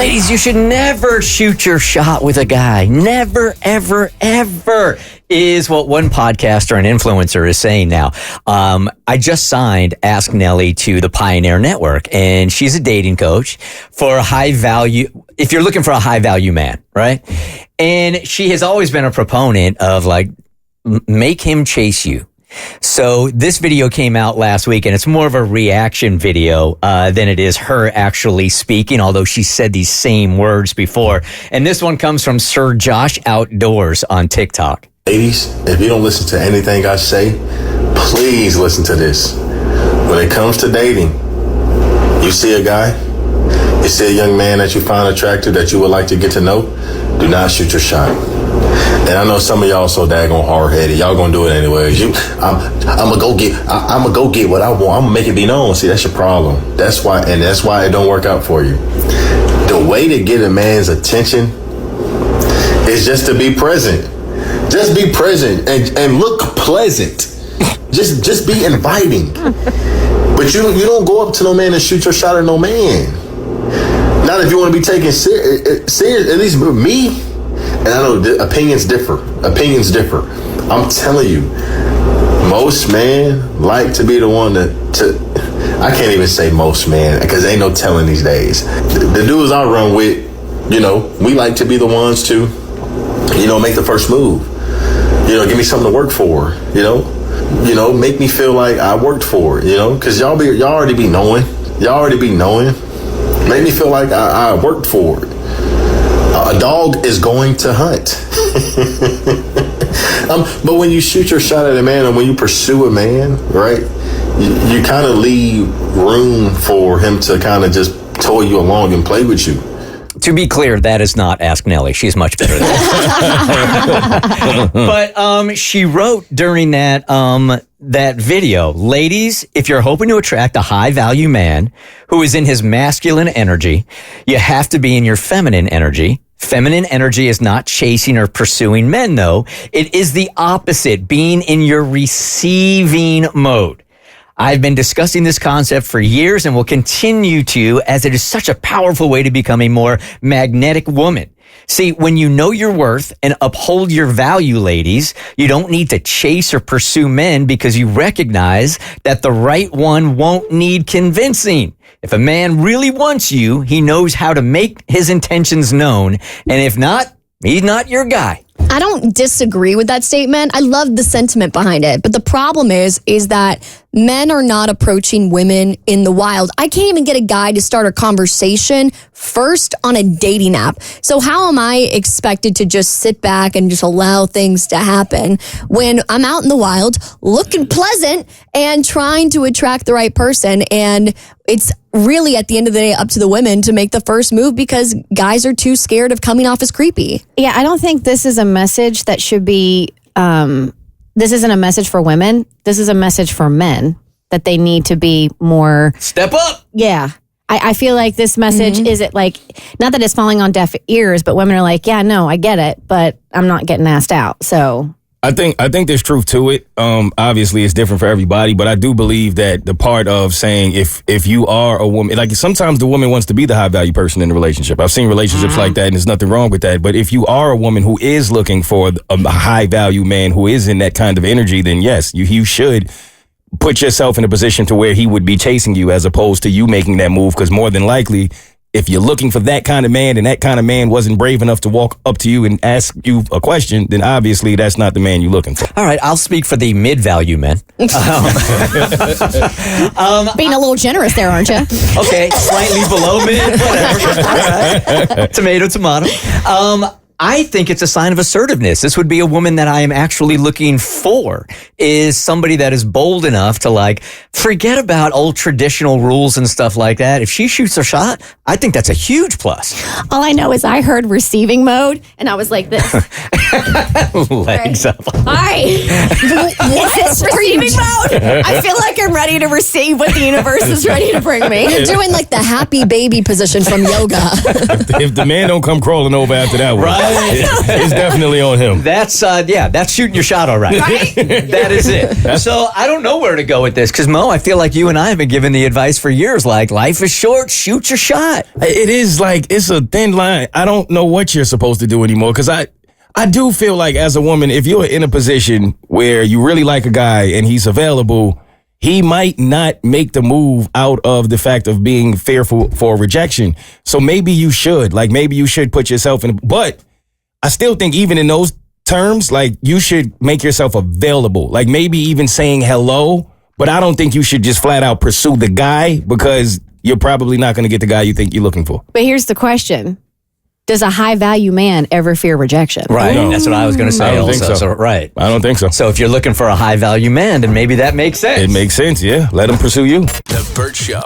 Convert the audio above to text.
Ladies, you should never shoot your shot with a guy. Never, ever, ever is what one podcaster and influencer is saying now. I just signed Ask Nelly to the Pioneer Network, and she's a dating coach for a high value, if you're looking for a high value man, right? And she has always been a proponent of like, make him chase you. So this video came out last week, and it's more of a reaction video than it is her actually speaking, although she said these same words before. And this one comes from Sir Josh Outdoors on TikTok. Ladies, if you don't listen to anything I say, please listen to this. When it comes to dating, you see a guy, you see a young man that you find attractive, that you would like to get to know, do not shoot your shot. And I know some of y'all so daggone hard-headed. Y'all gonna do it anyways. I'm gonna go get what I want. I'm gonna make it be known. See, that's your problem. That's why it don't work out for you. The way to get a man's attention is just to be present. Just be present and look pleasant. Just be inviting. But you don't go up to no man and shoot your shot at no man. Not if you want to be taken serious. At least me. And I know opinions differ. I'm telling you, most men like to be the one to I can't even say most men, because ain't no telling these days. The dudes I run with, we like to be the ones to, make the first move. Give me something to work for, make me feel like I worked for it, because y'all already be knowing. Make me feel like I worked for it. A dog is going to hunt. But when you shoot your shot at a man, and when you pursue a man, right, you kind of leave room for him to kind of just toy you along and play with you. To be clear, that is not Ask Nelly. She's much better than that. But she wrote during that video, ladies, if you're hoping to attract a high-value man who is in his masculine energy, you have to be in your feminine energy. Feminine energy is not chasing or pursuing men, though. It is the opposite, being in your receiving mode. I've been discussing this concept for years and will continue to, as it is such a powerful way to become a more magnetic woman. See, when you know your worth and uphold your value, ladies, you don't need to chase or pursue men because you recognize that the right one won't need convincing. If a man really wants you, he knows how to make his intentions known. And if not, he's not your guy. I don't disagree with that statement. I love the sentiment behind it. But the problem is that men are not approaching women in the wild. I can't even get a guy to start a conversation first on a dating app. So how am I expected to just sit back and just allow things to happen when I'm out in the wild, looking pleasant and trying to attract the right person? And it's really, at the end of the day, up to the women to make the first move because guys are too scared of coming off as creepy. Yeah, I don't think this is a message that should be, this isn't a message for women. This is a message for men that they need to be more... Step up! Yeah. I feel like this message isn't like, not that it's falling on deaf ears, but women are like, yeah, no, I get it, but I'm not getting asked out, so... I think there's truth to it. Obviously, it's different for everybody, but I do believe that the part of saying if you are a woman, like sometimes the woman wants to be the high value person in the relationship. I've seen relationships like that, and there's nothing wrong with that. But if you are a woman who is looking for a high value man who is in that kind of energy, then yes, you should put yourself in a position to where he would be chasing you as opposed to you making that move, because more than likely, if you're looking for that kind of man and that kind of man wasn't brave enough to walk up to you and ask you a question, then obviously that's not the man you're looking for. All right, I'll speak for the mid-value men. Being a little generous there, aren't you? Okay, slightly below mid, whatever. All right. Tomato. I think it's a sign of assertiveness. This would be a woman that I am actually looking for, is somebody that is bold enough to forget about old traditional rules and stuff like that. If she shoots her shot, I think that's a huge plus. All I know is I heard receiving mode and I was like this. Legs up. Hi. What? Receiving mode? I feel like I'm ready to receive what the universe is ready to bring me. You're doing the happy baby position from yoga. If the man don't come crawling over after that one. Right. It's definitely on him. That's that's shooting your shot all right. That is it. So I don't know where to go with this because Mo, I feel like you and I have been giving the advice for years. Like life is short, shoot your shot. It is like it's a thin line. I don't know what you're supposed to do anymore because I do feel like as a woman, if you're in a position where you really like a guy and he's available, he might not make the move out of the fact of being fearful for rejection. So maybe you should put yourself in, but I still think even in those terms, like you should make yourself available, like maybe even saying hello, but I don't think you should just flat out pursue the guy because you're probably not going to get the guy you think you're looking for. But here's the question. Does a high value man ever fear rejection? Right. No. That's what I was going to say. I don't think so. Right. I don't think so. So if you're looking for a high value man, then maybe that makes sense. It makes sense. Yeah. Let him pursue you. The Bert Show.